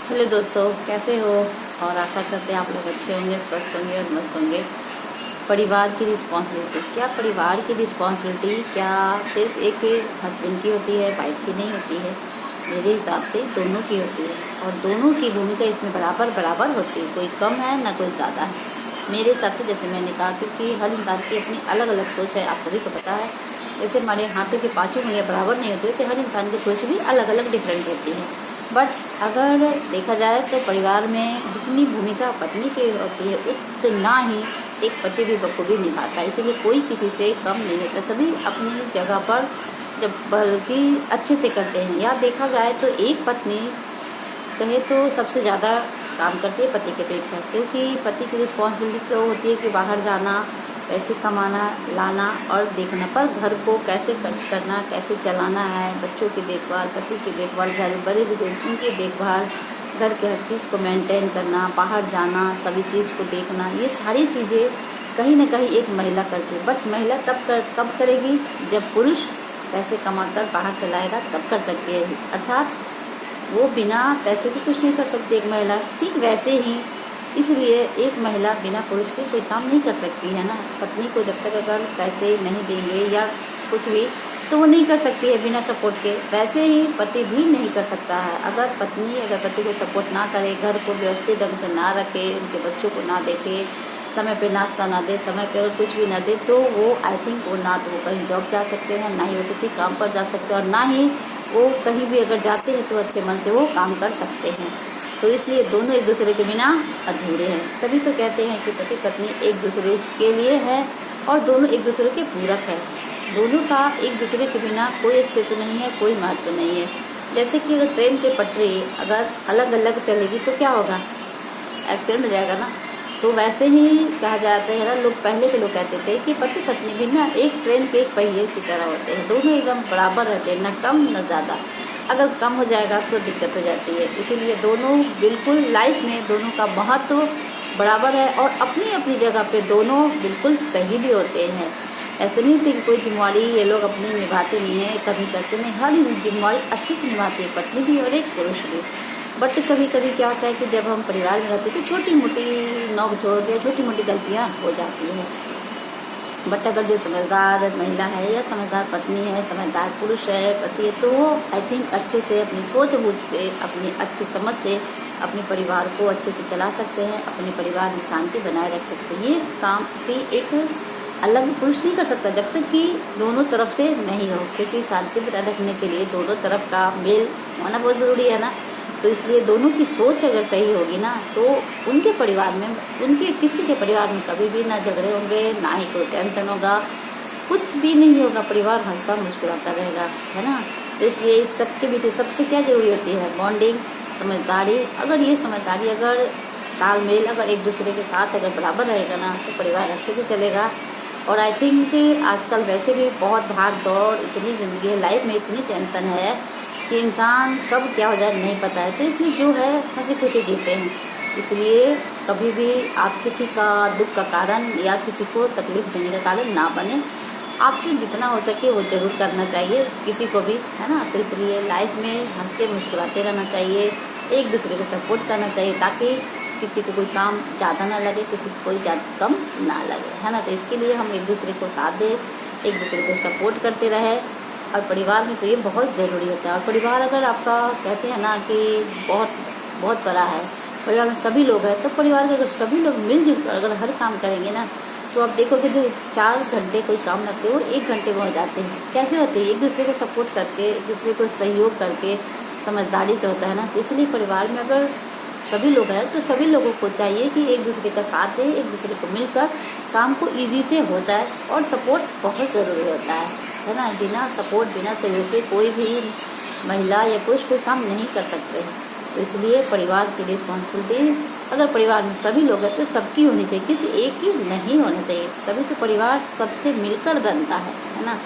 Hello दोस्तों, कैसे हो? और आशा करते हैं आप लोग अच्छे होंगे, स्वस्थ होंगे और मस्त होंगे। परिवार की रिस्पॉन्सिबिलिटी, क्या परिवार की रिस्पॉन्सिबिलिटी क्या सिर्फ एक हस्बैंड की होती है, वाइफ की नहीं होती है? मेरे हिसाब से दोनों की होती है और दोनों की भूमिका इसमें बराबर बराबर होती है। कोई कम है ना कोई ज़्यादा है मेरे हिसाब से। जैसे मैंने कहा, क्योंकि हर इंसान की अपनी अलग अलग सोच है, आप सभी को पता है। जैसे हमारे हाथों की पाँचों उंगलियाँ बराबर नहीं होती, तो हर इंसान की सोच भी अलग अलग डिफरेंट होती है। बट अगर देखा जाए तो परिवार में जितनी भूमिका पत्नी की होती है, उतना ही एक पति भी बखूबी निभाता है। इसीलिए कोई किसी से कम नहीं होता, सभी अपनी जगह पर जब बल्कि अच्छे से करते हैं। या देखा जाए तो एक पत्नी कहे तो सबसे ज़्यादा काम करती है पति के अपेक्षा, क्योंकि पति की रिस्पॉन्सिबिलिटी तो होती है कि बाहर जाना, पैसे कमाना, लाना और देखना, पर घर को कैसे खर्च करना, कैसे चलाना है, बच्चों की देखभाल, पति की देखभाल, घर बड़े बुजुर्ग उनकी देखभाल, घर के हर चीज़ को मेंटेन करना, बाहर जाना, सभी चीज़ को देखना, ये सारी चीज़ें कहीं ना कहीं एक महिला करती है। बट महिला कब करेगी? जब पुरुष पैसे कमाकर बाहर चलाएगा तब कर सकती है। अर्थात वो बिना पैसे के कुछ नहीं कर सकती एक महिला। ठीक वैसे ही इसलिए एक महिला बिना पुरुष के कोई काम नहीं कर सकती है ना। पत्नी को जब तक अगर पैसे नहीं देंगे या कुछ भी, तो वो नहीं कर सकती है बिना सपोर्ट के। वैसे ही पति भी नहीं कर सकता है। अगर पति को सपोर्ट ना करे, घर को व्यवस्थित ढंग से ना रखे, उनके बच्चों को ना देखे, समय पे नाश्ता ना दे, समय पे अगर कुछ भी ना दे, तो वो आई थिंक वो ना तो वो कहीं जॉब जा सकते हैं, ना ही वो किसी काम पर जा सकते हैं, और ना ही वो कहीं भी अगर जाते हैं तो अच्छे मन से वो काम कर सकते हैं। तो इसलिए दोनों एक दूसरे के बिना अधूरे हैं। तभी तो कहते हैं कि पति पत्नी एक दूसरे के लिए है और दोनों एक दूसरे के पूरक है। दोनों का एक दूसरे के बिना कोई अस्तित्व नहीं है, कोई महत्व नहीं है। जैसे कि अगर ट्रेन की पटरी अगर अलग अलग चलेगी तो क्या होगा? एक्सीडेंट हो जाएगा ना। तो वैसे ही कहा जाता है ना, पहले के लोग कहते थे कि पति पत्नी भी ना एक ट्रेन के एक पहिए की तरह होते हैं, दोनों एकदम बराबर रहते हैं, न कम न ज़्यादा। अगर कम हो जाएगा तो दिक्कत हो जाती है। इसीलिए दोनों बिल्कुल लाइफ में दोनों का महत्व बराबर है और अपनी अपनी जगह पे दोनों बिल्कुल सही भी होते हैं। ऐसे नहीं थी कि कोई जिम्मेवारी ये लोग अपनी निभाते नहीं है, कभी करते नहीं, हर जिम्मेवारी अच्छे से निभाती है पत्नी भी और एक पुरुष भी। बट कभी कभी क्या होता है कि जब हम परिवार में रहते हैं तो छोटी मोटी नोक झोंक या छोटी मोटी गलतियाँ हो जाती हैं। बट अगर जो समझदार महिला है या समझदार पत्नी है, समझदार पुरुष है, पति है, तो वो आई थिंक अच्छे से अपनी सोच बूझ से, अपनी अच्छी समझ से अपने परिवार को अच्छे से चला सकते हैं, अपने परिवार में शांति बनाए रख सकते हैं। ये काम भी एक अलग पुरुष नहीं कर सकता जब तक कि दोनों तरफ से नहीं हो, क्योंकि शांति बनाए रखने के लिए दोनों तरफ का मेल होना बहुत ज़रूरी है ना। तो इसलिए दोनों की सोच अगर सही होगी ना, तो उनके परिवार में, उनके किसी के परिवार में कभी भी ना झगड़े होंगे, ना ही कोई टेंशन होगा, कुछ भी नहीं होगा, परिवार हंसता मुस्कुराता रहेगा, है ना। तो इसलिए इस सबके बीच सबसे क्या जरूरी होती है? बॉन्डिंग, समझदारी। अगर ये समझदारी, अगर तालमेल अगर एक दूसरे के साथ अगर बराबर रहेगा ना, तो परिवार अच्छे से चलेगा। और आई थिंक आजकल वैसे भी बहुत भाग दौड़, इतनी ज़िंदगी है, लाइफ में इतनी टेंशन है कि इंसान कब क्या हो जाए नहीं पता है। तो इसलिए जो है हंसी खुशी जीते हैं। इसलिए कभी भी आप किसी का दुख का कारण या किसी को तकलीफ देने का कारण ना बने। आपसे जितना हो सके वो जरूर करना चाहिए किसी को भी, है ना। तो इसलिए लाइफ में हंसते मुस्कुराते रहना चाहिए, एक दूसरे को सपोर्ट करना चाहिए, ताकि किसी को कोई काम ज़्यादा ना लगे, किसी को कोई ज़्यादा कम ना लगे, है ना। तो इसके लिए हम एक दूसरे को साथ दें, एक दूसरे को सपोर्ट करते रहे। और परिवार में तो ये बहुत ज़रूरी होता है। और परिवार अगर आपका कहते हैं ना कि बहुत बहुत बड़ा है, परिवार में सभी लोग हैं, तो परिवार के अगर सभी लोग मिलजुल कर अगर हर काम करेंगे ना, तो आप देखोगे जो 4 घंटे कोई काम लगते हैं वो 1 घंटे में हो जाते हैं। कैसे होते हैं? एक दूसरे को सपोर्ट करके, एक दूसरे को सहयोग करके, समझदारी से होता है ना। तो इसलिए परिवार में अगर सभी लोग हैं तो सभी लोगों को चाहिए कि एक दूसरे का साथ दें, एक दूसरे को मिलकर काम को ईजी से हो जाए। और सपोर्ट बहुत ज़रूरी होता है ना। बिना सपोर्ट, बिना सहयोग के कोई भी महिला या पुरुष कोई काम नहीं कर सकते हैं। तो इसलिए परिवार की रिस्पॉन्सिबिलिटी अगर परिवार में सभी लोग हैं तो सबकी होनी चाहिए, किसी एक की नहीं होना चाहिए। तभी तो परिवार सबसे मिलकर बनता है ना।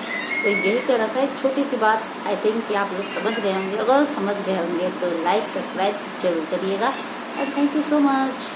तो यही कहना था, एक छोटी सी बात। आई थिंक कि आप लोग समझ गए होंगे। अगर समझ गए होंगे तो लाइक सब्सक्राइब जरूर करिएगा। और थैंक यू सो मच।